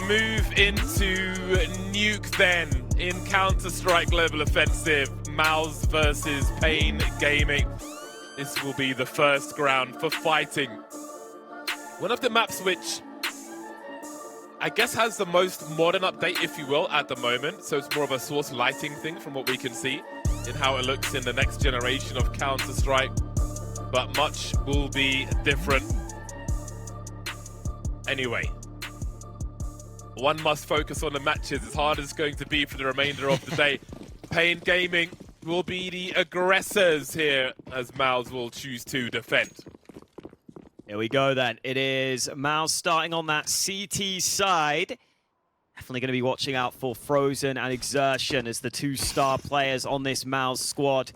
move into Nuke then in Counter-Strike Global Offensive. MOUZ versus paiN Gaming. This will be the first ground for fighting. One of the maps which I guess has the most modern update, if you will, at the moment. So it's more of a source lighting thing from what we can see in how it looks in the next generation of Counter-Strike. But much will be different. Anyway, one must focus on the matches as hard as it's going to be for the remainder of the day. paiN Gaming will be the aggressors here as MOUZ will choose to defend. Here we go then. It is MOUZ starting on that CT side. Definitely going to be watching out for Frozen and Exertion as the two star players on this MOUZ squad.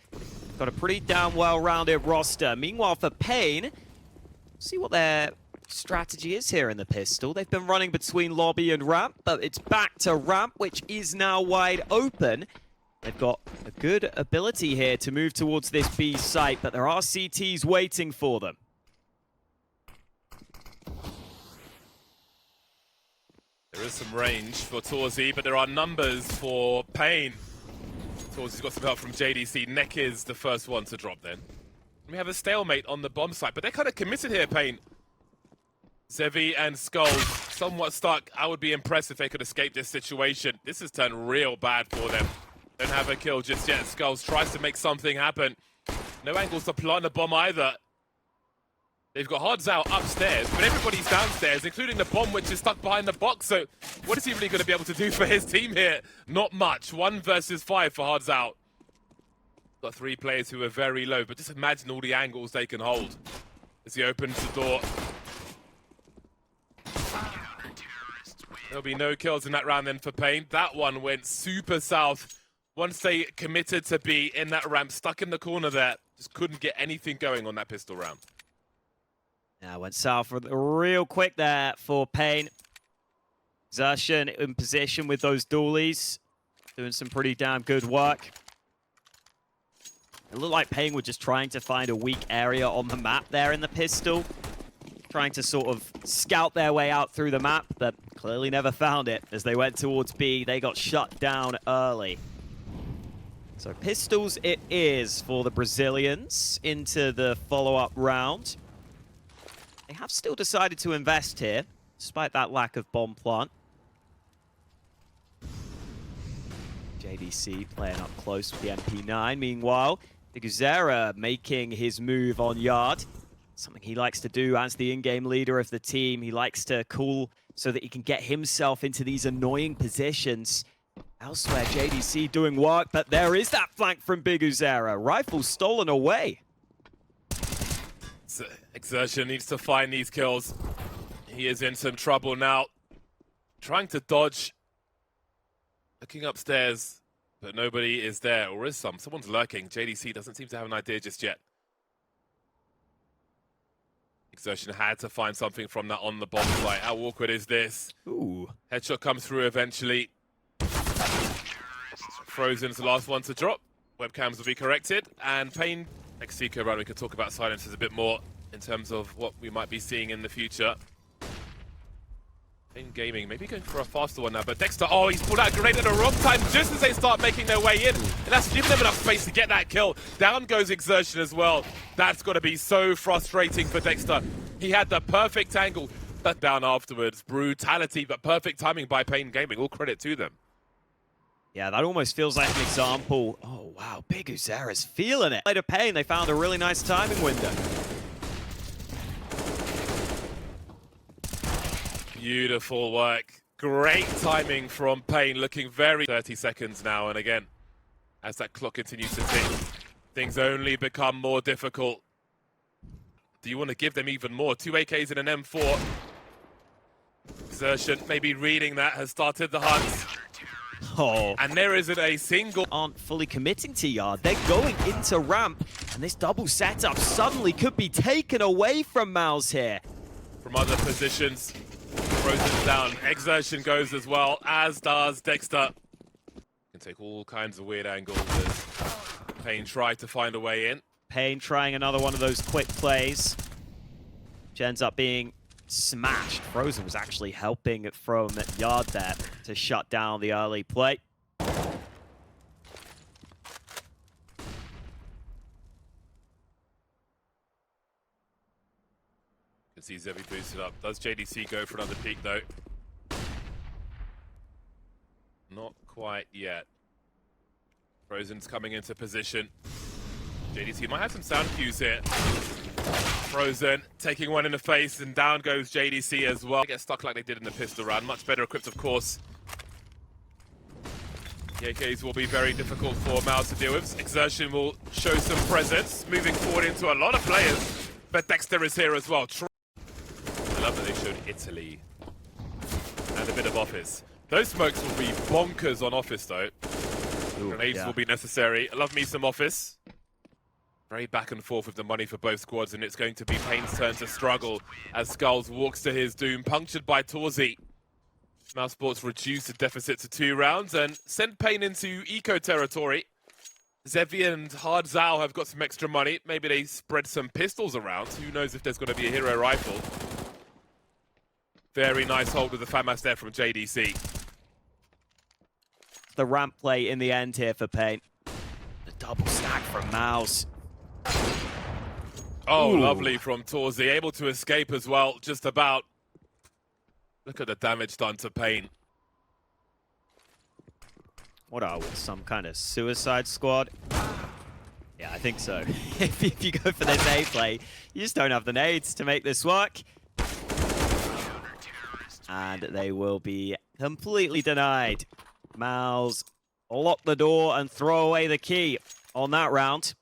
Got a pretty damn well-rounded roster. Meanwhile for paiN, see what their strategy is here in the pistol. They've been running between lobby and ramp, but it's back to ramp, which is now wide open. They've got a good ability here to move towards this B site, but there are CTs waiting for them. There is some range for Torzi, but there are numbers for paiN. Torzi's got some help from JDC. Neck is the first one to drop then. We have a stalemate on the bomb site, but they're kind of committed here, paiN. zywoo and Skull somewhat stuck. I would be impressed if they could escape this situation. This has turned real bad for them. Don't have a kill just yet. Skulls tries to make something happen. No angles to plant the bomb either. They've got kohokohdat upstairs, but everybody's downstairs, including the bomb, which is stuck behind the box. So what is he really going to be able to do for his team here? Not much. 1 versus 5 for kohokohdat. Got 3 players who are very low, but just imagine all the angles they can hold as he opens the door. There'll be no kills in that round then for paiN. That one went super south. Once they committed to be in that ramp, stuck in the corner there, just couldn't get anything going on that pistol round. Now went south real quick there for paiN. Exertion in position with those dualies, doing some pretty damn good work. It looked like paiN were just trying to find a weak area on the map there in the pistol. Trying to sort of scout their way out through the map, but clearly never found it. As they went towards B, they got shut down early. So pistols it is for the Brazilians into the follow-up round. They have still decided to invest here, despite that lack of bomb plant. JDC playing up close with the MP9. Meanwhile, coldzera making his move on yard. Something he likes to do as the in-game leader of the team. He likes to call so that he can get himself into these annoying positions. Elsewhere, JDC doing work, but there is that flank from coldzera. Rifle stolen away. Exertion needs to find these kills. He is in some trouble now. Trying to dodge. Looking upstairs, but nobody is there. Or is some? Someone's lurking. JDC doesn't seem to have an idea just yet. Exertion had to find something from that on the bomb site. How awkward is this? Ooh. Headshot comes through eventually. Frozen's the last one to drop. Webcams will be corrected. And paiN, next Seeker round, we could talk about silences a bit more in terms of what we might be seeing in the future. paiN Gaming, maybe going for a faster one now, but Dexter, oh, he's pulled out a grenade at the wrong time just as they start making their way in. And that's giving them enough space to get that kill. Down goes Exertion as well. That's got to be so frustrating for Dexter. He had the perfect angle, but down afterwards. Brutality, but perfect timing by paiN Gaming. All credit to them. Yeah, that almost feels like an example. Oh, wow, coldzera's feeling it. Later paiN, they found a really nice timing window. Beautiful work. Great timing from paiN, looking very... 30 seconds now, and again, as that clock continues to tick, things only become more difficult. Do you want to give them even more? 2 AKs and an M4. Exertion, maybe reading that, has started the hunt. Oh. And there isn't a single... Aren't fully committing to yard. They're going into ramp, and this double setup suddenly could be taken away from MOUZ here. From other positions, Frozen down. Exertion goes as well, as does Dexter. Can take all kinds of weird angles as paiN try to find a way in. paiN trying another one of those quick plays, which ends up being smashed. Frozen was actually helping from Yard there to shut down the early play. Can see zywoo boosted up. Does JDC go for another peek though? Not quite yet. Frozen's coming into position. JDC might have some sound cues here. Frozen taking one in the face, and down goes JDC as well. They get stuck like they did in the pistol round. Much better equipped, of course. The AKs will be very difficult for MOUZ to deal with. Exertion will show some presence, moving forward into a lot of players. But Dexter is here as well. I love that they showed Italy and a bit of Office. Those smokes will be bonkers on Office though. Ooh, Grenades will be necessary. I love me some Office. Very back and forth with the money for both squads, and it's going to be paiN's turn to struggle as Skulls walks to his doom, punctured by Torzi. MOUZ Sports reduce the deficit to 2 rounds and send paiN into eco territory. zywoo and zywoo have got some extra money. Maybe they spread some pistols around. Who knows if there's going to be a hero rifle. Very nice hold of the FAMAS there from JDC. The ramp play in the end here for paiN. The double stack from MOUZ. Oh, Ooh. Lovely from Torzi. Able to escape as well, just about. Look at the damage done to paiN. What are we, some kind of suicide squad? Yeah, I think so. if you go for the nade play, you just don't have the nades to make this work. And they will be completely denied. MOUZ lock the door and throw away the key on that round.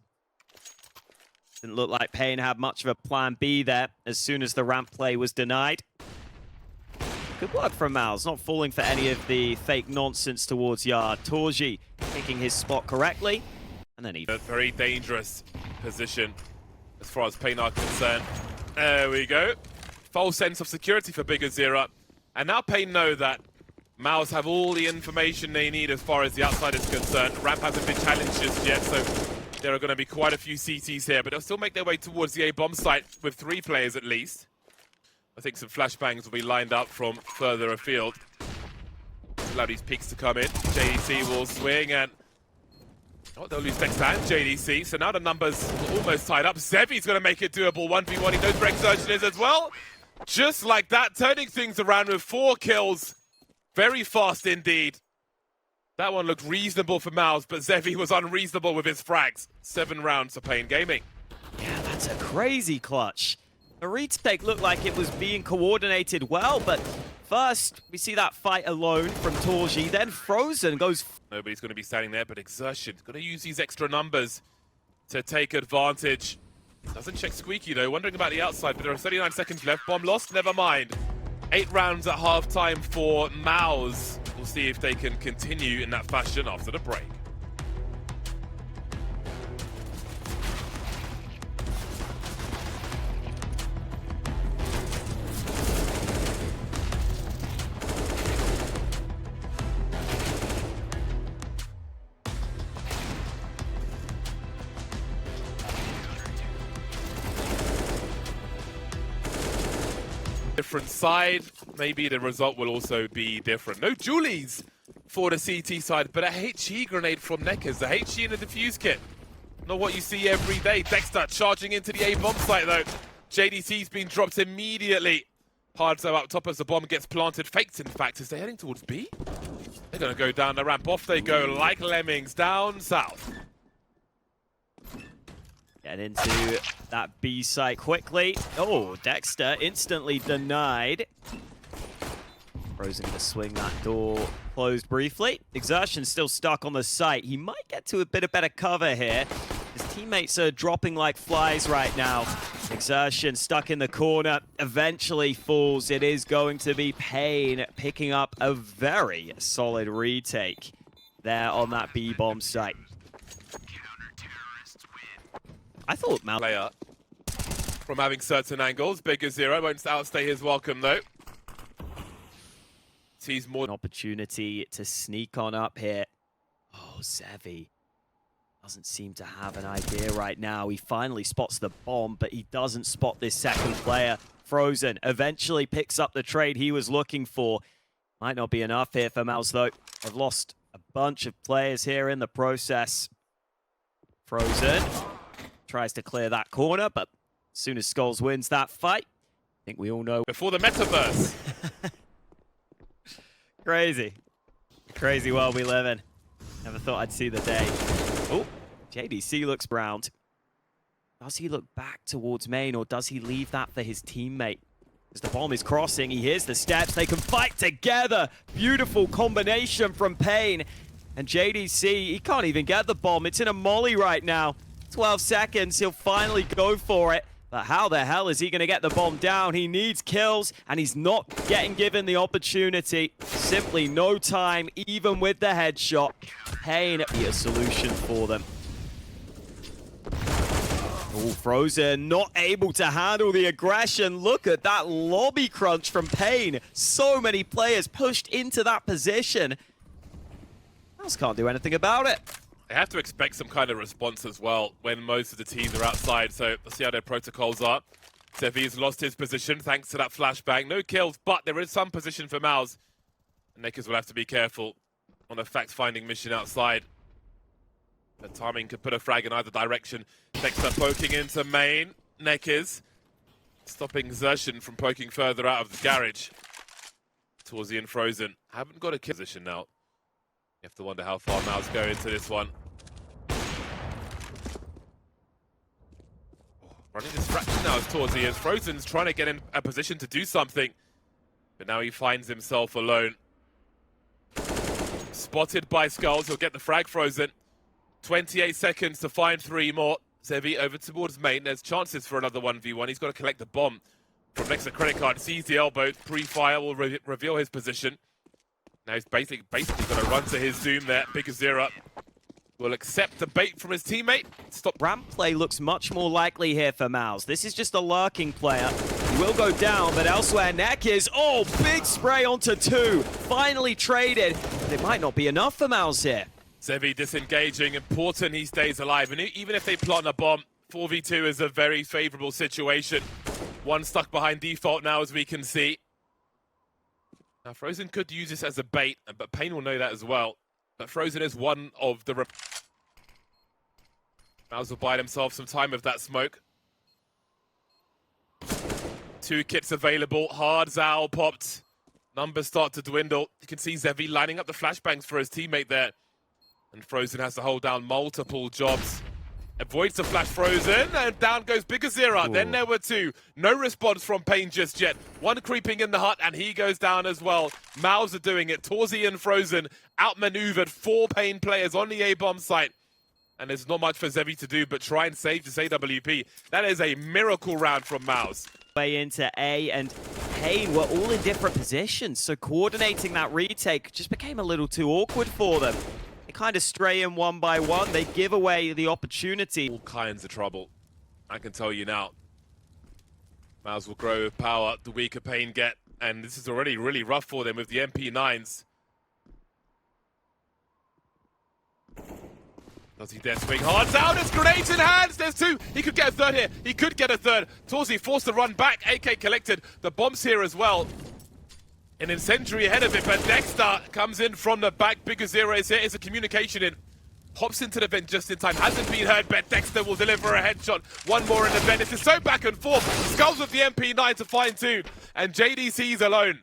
Didn't look like paiN had much of a plan B there as soon as the ramp play was denied. Good work from MOUZ, not falling for any of the fake nonsense towards Yard. Torji picking his spot correctly, and then he... A very dangerous position as far as paiN are concerned. There we go. False sense of security for bigazera. And now paiN know that MOUZ have all the information they need as far as the outside is concerned. Ramp hasn't been challenged just yet, so there are going to be quite a few CTs here, but they'll still make their way towards the A-bomb site with 3 players at least. I think some flashbangs will be lined up from further afield. Allow these peaks to come in. JDC will swing and... Oh, they'll lose Dexter and JDC, so now the numbers are almost tied up. zywoo's going to make it doable. 1v1, he knows where Exertion is as well. Just like that, turning things around with 4 kills. Very fast indeed. That one looked reasonable for MOUZ, but zywoo was unreasonable with his frags. 7 rounds for paiN Gaming. Yeah, that's a crazy clutch. The retake looked like it was being coordinated well, but first we see that fight alone from Torji, then Frozen goes... Nobody's going to be standing there, but Exertion's going to use these extra numbers to take advantage. Doesn't check Squeaky though, wondering about the outside, but there are 39 seconds left. Bomb lost, never mind. 8 rounds at halftime for MOUZ. We'll see if they can continue in that fashion after the break. Different side, maybe the result will also be different. No Julies for the CT side, but a HE grenade from Neckers. The HE in a defuse kit. Not what you see every day. Dexter charging into the A-bomb site though. JDC's been dropped immediately. Hardzo up top as the bomb gets planted. Faked in fact, as they're heading towards B. They're going to go down the ramp. Off they go like lemmings down south. Get into that B site quickly. Oh, Dexter instantly denied. Frozen to swing that door closed briefly. Exertion still stuck on the site. He might get to a bit of better cover here. His teammates are dropping like flies right now. Exertion stuck in the corner, eventually falls. It is going to be paiN picking up a very solid retake there on that B-bomb site. I thought MOUZ Player from having certain angles. bigazera won't outstay his welcome though. Sees more an opportunity to sneak on up here. Oh, zywoo. doesn't seem to have an idea right now. He finally spots the bomb, but he doesn't spot this second player. Frozen eventually picks up the trade he was looking for. Might not be enough here for MOUZ, though. They've lost a bunch of players here in the process. Frozen tries to clear that corner, but as soon as Skulls wins that fight, I think we all know. Before the metaverse. Crazy. Crazy world we live in. Never thought I'd see the day. Oh, JDC looks browned. Does he look back towards main, or does he leave that for his teammate? As the bomb is crossing, he hears the steps. They can fight together. Beautiful combination from paiN. And JDC, he can't even get the bomb. It's in a molly right now. 12 seconds, he'll finally go for it. But how the hell is he going to get the bomb down? He needs kills, and he's not getting given the opportunity. Simply no time, even with the headshot. paiN be a solution for them. Oh, Frozen not able to handle the aggression. Look at that lobby crunch from paiN. So many players pushed into that position. MOUZ can't do anything about it. They have to expect some kind of response as well when most of the teams are outside, so let's see how their protocols are. zywoo's lost his position thanks to that flashbang. No kills, but there is some position for MOUZ. And nykytilan will have to be careful on a fact-finding mission outside. The timing could put a frag in either direction. Dexter poking into main. nykytilan stopping Xertion from poking further out of the garage. Torzy and Frozen haven't got a kill position now. You have to wonder how far MOUZ go into this one. Running distraction now as Torzy is. Frozen's trying to get in a position to do something. But now he finds himself alone. Spotted by Skulls. He'll get the frag Frozen. 28 seconds to find 3 more. zywoo over towards main. There's chances for another 1v1. He's got to collect the bomb from next to credit card. Sees the elbow. Pre-fire will reveal his position. Now he's basically going to run to his doom there. kohokohdat will accept the bait from his teammate. Stop. Ramp play looks much more likely here for MOUZ. This is just a lurking player. He will go down, but elsewhere, nykytilan. Oh, big spray onto 2. Finally traded. But it might not be enough for MOUZ here. zywoo disengaging. Important he stays alive. And even if they plant a bomb, 4v2 is a very favorable situation. One stuck behind default now, as we can see. Now, Frozen could use this as a bait, but paiN will know that as well. But Frozen is one of the... MOUZ will buy himself some time with that smoke. 2 kits available. Hard Zal popped. Numbers start to dwindle. You can see zywoo lining up the flashbangs for his teammate there. And Frozen has to hold down multiple jobs. Avoids the flash Frozen, and down goes kohokohdat. Then there were 2. No response from paiN just yet. 1 creeping in the hut, and he goes down as well. MOUZ are doing it. Torzy and Frozen outmaneuvered 4 paiN players on the A-bomb site. And there's not much for zywoo to do but try and save this AWP. That is a miracle round from MOUZ. Way into A, and paiN were all in different positions, so coordinating that retake just became a little too awkward for them. Kind of stray in one by one. They give away the opportunity. All kinds of trouble, I can tell you now. MOUZ will grow with power the weaker paiN get, and this is already really rough for them with the MP9s. Does he dare swing hard down? It's grenades in hands. There's 2. He could get a 3rd here. He could get a 3rd. Torzy forced to run back. AK collected. The bombs here as well. An incendiary ahead of it, but Dexter comes in from the back. kohokohdat is here. It's a communication in. Hops into the vent just in time. Hasn't been heard, but Dexter will deliver a headshot. 1 more in the vent. This is so back and forth. Skulls with the MP9 to find 2. And JDC's alone.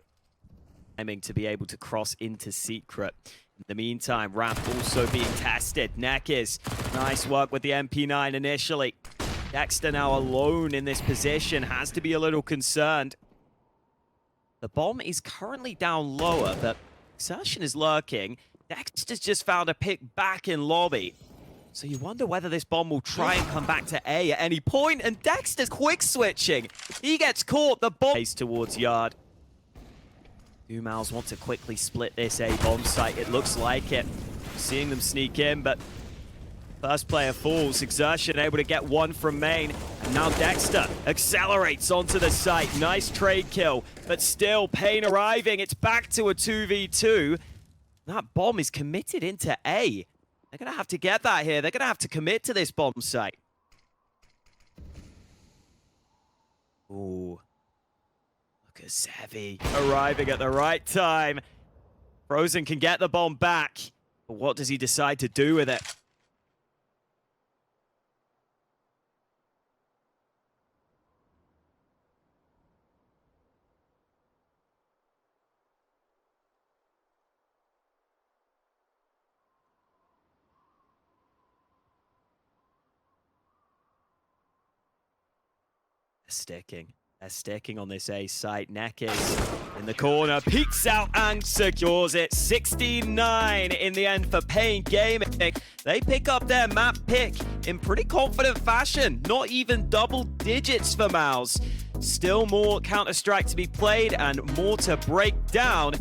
Aiming to be able to cross into secret. In the meantime, ramp also being tested. nykytilan, nice work with the MP9 initially. Dexter now alone in this position. Has to be a little concerned. The bomb is currently down lower, but Xertion is lurking. Dexter's just found a pick back in lobby. So you wonder whether this bomb will try and come back to A at any point, and Dexter's quick switching. He gets caught, the bomb race towards Yard. MOUZ want to quickly split this A bomb site, it looks like it. Seeing them sneak in, but first player falls. Xertion able to get 1 from main. And now Dexter accelerates onto the site. Nice trade kill. But still, paiN arriving. It's back to a 2v2. That bomb is committed into A. They're going to have to get that here. They're going to have to commit to this bomb site. Ooh. Look at zywoo arriving at the right time. Frozen can get the bomb back. But what does he decide to do with it? They're sticking on this A site. nykytilan in the corner, peeks out and secures it. 69 in the end for paiN Gaming. They pick up their map pick in pretty confident fashion. Not even double digits for MOUZ. Still more Counter-Strike to be played and more to break down.